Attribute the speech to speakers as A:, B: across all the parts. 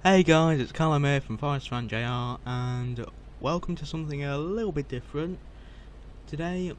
A: Hey guys, it's Callum here from FFJR, and welcome to something a little bit different. Today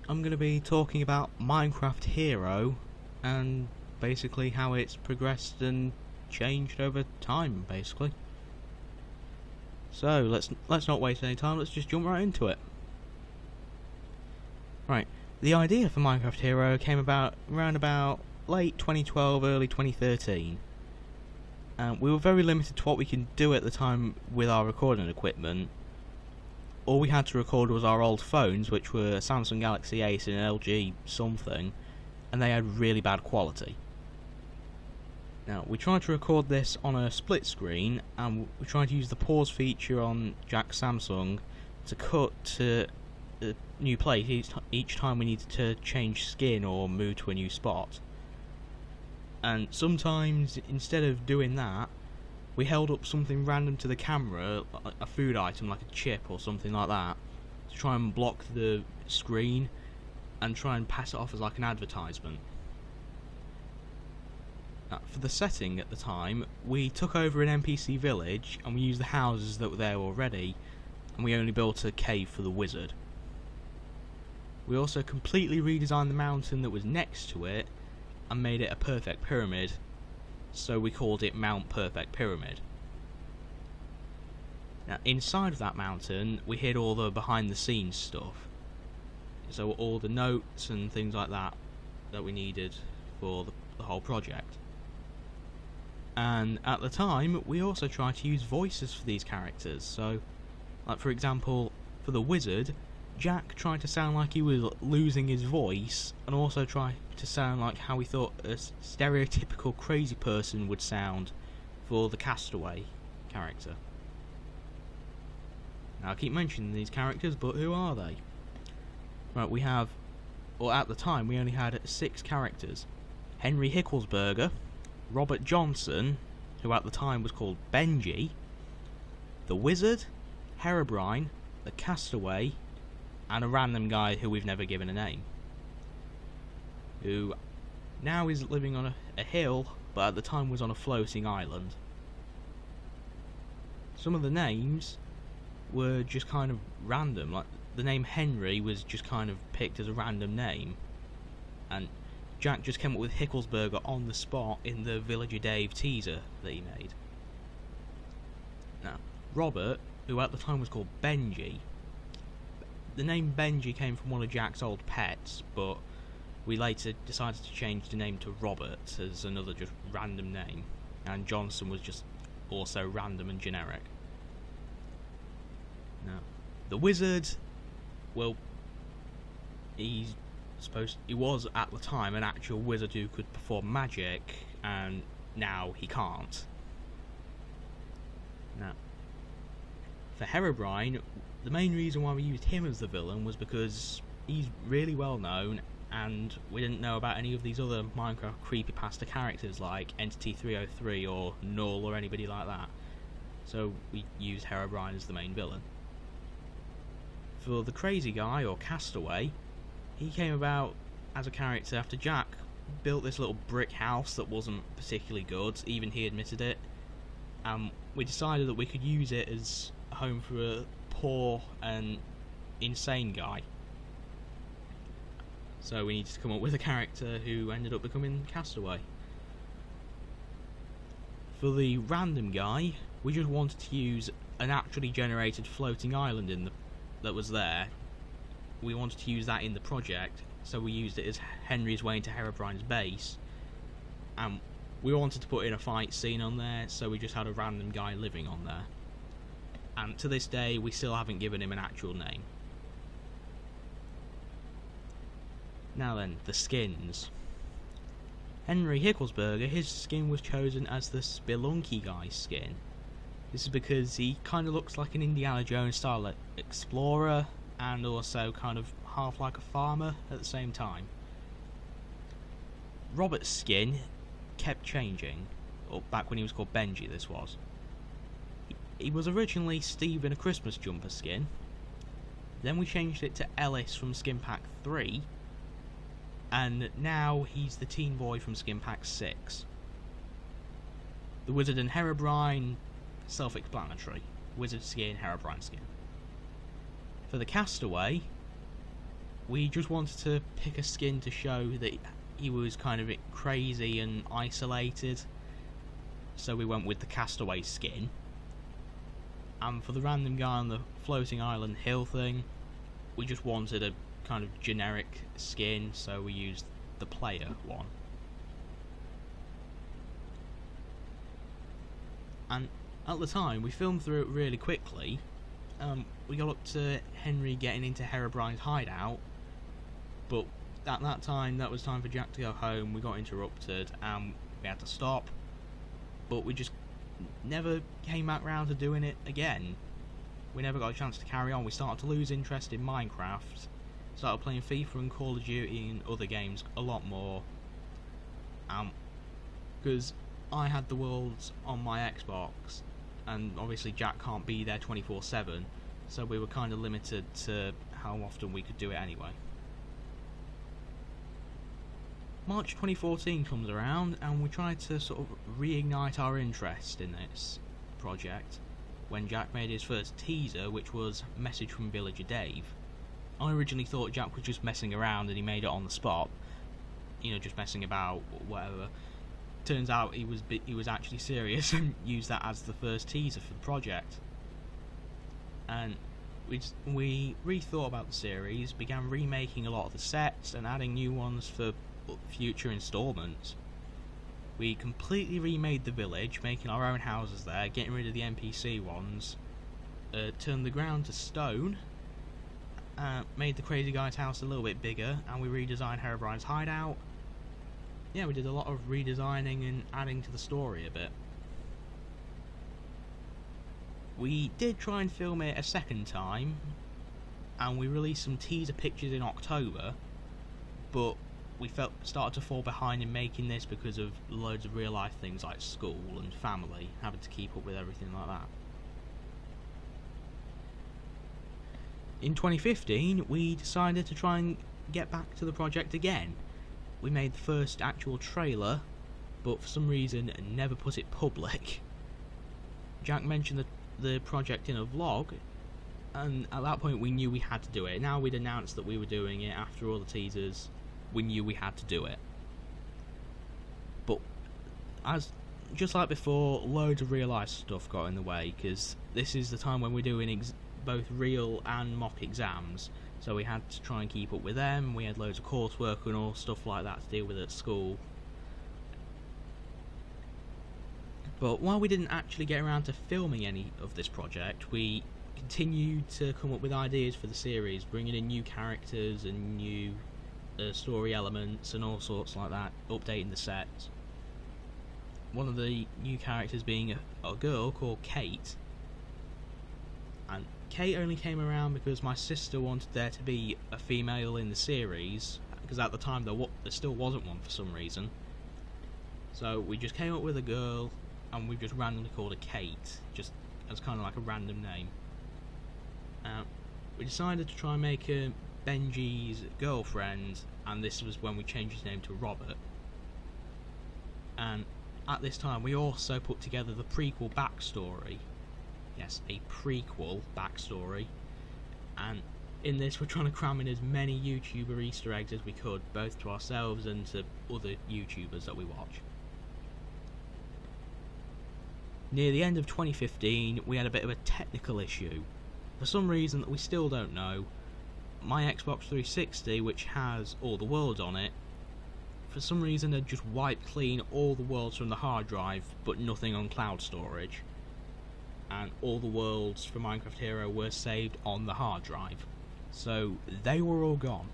A: I'm going to be talking about Minecraft Hero and basically how it's progressed and changed over time, basically. So let's not waste any time, let's just jump right into it. Right, the idea for Minecraft Hero came about around about late 2012, early 2013. We were very limited to what we could do at the time with our recording equipment. All we had to record was our old phones, which were a Samsung Galaxy Ace and an LG something, and they had really bad quality. Now, we tried to record this on a split screen, and we tried to use the pause feature on Jack's Samsung to cut to a new place each time we needed to change skin or move to a new spot. And sometimes, instead of doing that, we held up something random to the camera, a food item like a chip or something like that, to try and block the screen and try and pass it off as like an advertisement. Now, for the setting at the time, we took over an NPC village and we used the houses that were there already, and we only built a cave for the wizard. We also completely redesigned the mountain that was next to it and made it a perfect pyramid, so we called it Mount Perfect Pyramid. Now, inside of that mountain we hid all the behind the scenes stuff, so all the notes and things like that that we needed for the whole project. And at the time we also tried to use voices for these characters, so like for example for the wizard, Jack tried to sound like he was losing his voice, and also tried to sound like how we thought a stereotypical crazy person would sound for the Castaway character. Now I keep mentioning these characters, but who are they? Right, we have, well at the time we only had 6 characters. Henry Hicklesberger, Robert Johnson, who at the time was called Benji, the Wizard, Herobrine, the Castaway, and a random guy who we've never given a name, who now is living on a hill, but at the time was on a floating island. Some of the names were just kind of random, like the name Henry was just kind of picked as a random name, and Jack just came up with Hicklesberger on the spot in the Villager Dave teaser that he made. Now, Robert, who at the time was called Benji, the name Benji came from one of Jack's old pets, but we later decided to change the name to Robert as another just random name, and Johnson was just also random and generic. Now, the wizard, well, he was at the time an actual wizard who could perform magic, and now he can't. Now, for Herobrine, the main reason why we used him as the villain was because he's really well known, and we didn't know about any of these other Minecraft creepypasta characters like Entity 303 or Null or anybody like that, so we used Herobrine as the main villain. For the crazy guy, or Castaway, he came about as a character after Jack built this little brick house that wasn't particularly good, even he admitted it, and we decided that we could use it as a home for a poor and insane guy. So we needed to come up with a character who ended up becoming Castaway. For the random guy, we just wanted to use a naturally generated floating island that was there. We wanted to use that in the project, so we used it as Henry's way into Herobrine's base, and we wanted to put in a fight scene on there, so we just had a random guy living on there. And to this day we still haven't given him an actual name. Now then, the skins. Henry Hicklesberger, his skin was chosen as the Spelunky Guy skin. This is because he kind of looks like an Indiana Jones style explorer, and also kind of half like a farmer at the same time. Robert's skin kept changing, or back when he was called Benji this was. He was originally Steve in a Christmas jumper skin, then we changed it to Ellis from Skin Pack 3, and now he's the teen boy from Skin Pack 6. The Wizard and Herobrine self-explanatory. Wizard skin, Herobrine skin. For the Castaway, we just wanted to pick a skin to show that he was kind of crazy and isolated, so we went with the Castaway skin. And for the random guy on the floating island hill thing, we just wanted a kind of generic skin, so we used the player one. And at the time, we filmed through it really quickly. We got up to Henry getting into Herobrine's hideout, but at that time, that was time for Jack to go home. We got interrupted and we had to stop, but we just never came back round to doing it again. We never got a chance to carry on. We started to lose interest in Minecraft, started playing FIFA and Call of Duty and other games a lot more, because I had the worlds on my Xbox, and obviously Jack can't be there 24/7, so we were kind of limited to how often we could do it anyway. March 2014 comes around and we tried to sort of reignite our interest in this project when Jack made his first teaser, which was Message from Villager Dave. I originally thought Jack was just messing around and he made it on the spot, you know, just messing about or whatever. Turns out he was actually serious and used that as the first teaser for the project. And we rethought about the series, began remaking a lot of the sets and adding new ones for future installments. We completely remade the village, making our own houses there, getting rid of the NPC ones, turned the ground to stone, made the crazy guy's house a little bit bigger, and we redesigned Herobrine's hideout. Yeah, we did a lot of redesigning and adding to the story a bit. We did try and film it a second time, and we released some teaser pictures in October, but we started to fall behind in making this because of loads of real life things like school and family, having to keep up with everything like that. In 2015, we decided to try and get back to the project again. We made the first actual trailer, but for some reason never put it public. Jack mentioned the project in a vlog, and at that point we knew we had to do it. Now we'd announced that we were doing it after all the teasers, we knew we had to do it. But as just like before, loads of real life stuff got in the way, because this is the time when we're doing both real and mock exams, so we had to try and keep up with them. We had loads of coursework and all stuff like that to deal with at school. But while we didn't actually get around to filming any of this project, we continued to come up with ideas for the series, bringing in new characters and new story elements and all sorts like that, updating the sets. One of the new characters being a girl called Kate, and Kate only came around because my sister wanted there to be a female in the series, because at the time there still wasn't one for some reason. So we just came up with a girl and we just randomly called her Kate, just as kind of like a random name. We decided to try and make her Benji's girlfriend, and this was when we changed his name to Robert. And at this time we also put together the prequel backstory. Yes, a prequel backstory. And in this we're trying to cram in as many YouTuber Easter eggs as we could, both to ourselves and to other YouTubers that we watch. Near the end of 2015 we had a bit of a technical issue. For some reason that we still don't know, my Xbox 360, which has all the worlds on it, for some reason had just wiped clean all the worlds from the hard drive, but nothing on cloud storage. And all the worlds for Minecraft Hero were saved on the hard drive. So they were all gone.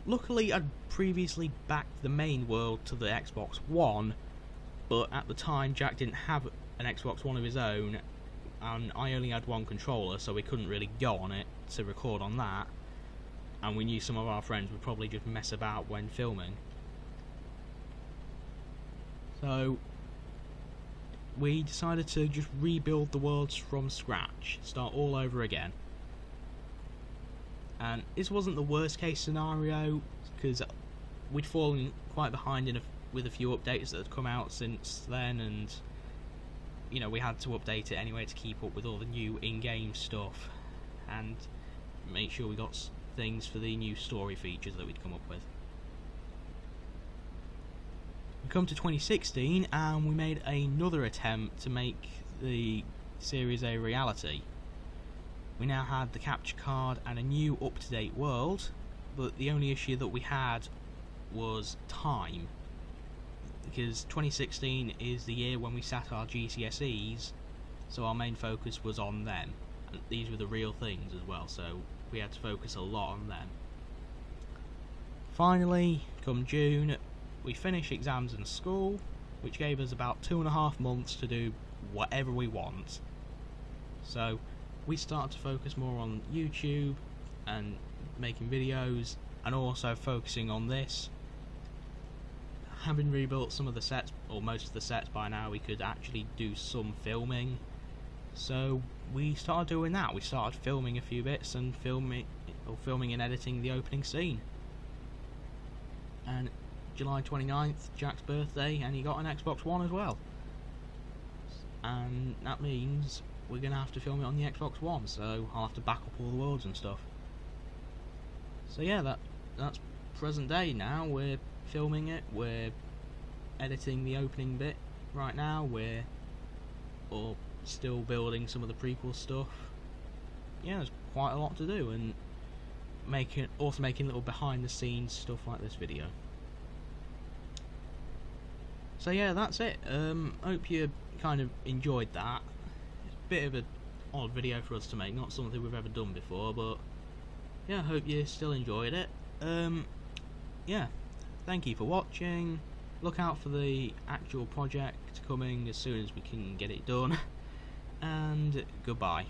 A: Luckily I'd previously backed the main world to the Xbox One, but at the time Jack didn't have an Xbox One of his own, and I only had one controller, so we couldn't really go on it to record on that, and we knew some of our friends would probably just mess about when filming. So we decided to just rebuild the worlds from scratch, start all over again. And this wasn't the worst case scenario, because we'd fallen quite behind with a few updates that had come out since then, and you know, we had to update it anyway to keep up with all the new in-game stuff and make sure we got things for the new story features that we'd come up with. We come to 2016 and we made another attempt to make the series a reality. We now had the capture card and a new up-to-date world, but the only issue that we had was time, because 2016 is the year when we sat our GCSEs, so our main focus was on them, and these were the real things as well, so we had to focus a lot on them. Finally, come June, we finished exams in school, which gave us about 2.5 months to do whatever we want. So we started to focus more on YouTube and making videos, and also focusing on this. Having rebuilt some of the sets, or most of the sets by now, we could actually do some filming. So we started doing that. We started filming a few bits and filming and editing the opening scene. And July 29th, Jack's birthday, and he got an Xbox One as well. And that means we're going to have to film it on the Xbox One, so I'll have to back up all the worlds and stuff. So yeah, that's present day now. We're filming it, we're editing the opening bit right now, we're still building some of the prequel stuff. Yeah, there's quite a lot to do, and also making little behind the scenes stuff like this video. So yeah, that's it. Hope you kind of enjoyed that. It's a bit of an odd video for us to make, not something we've ever done before, but yeah, I hope you still enjoyed it. Yeah, thank you for watching. Look out for the actual project coming as soon as we can get it done, and goodbye.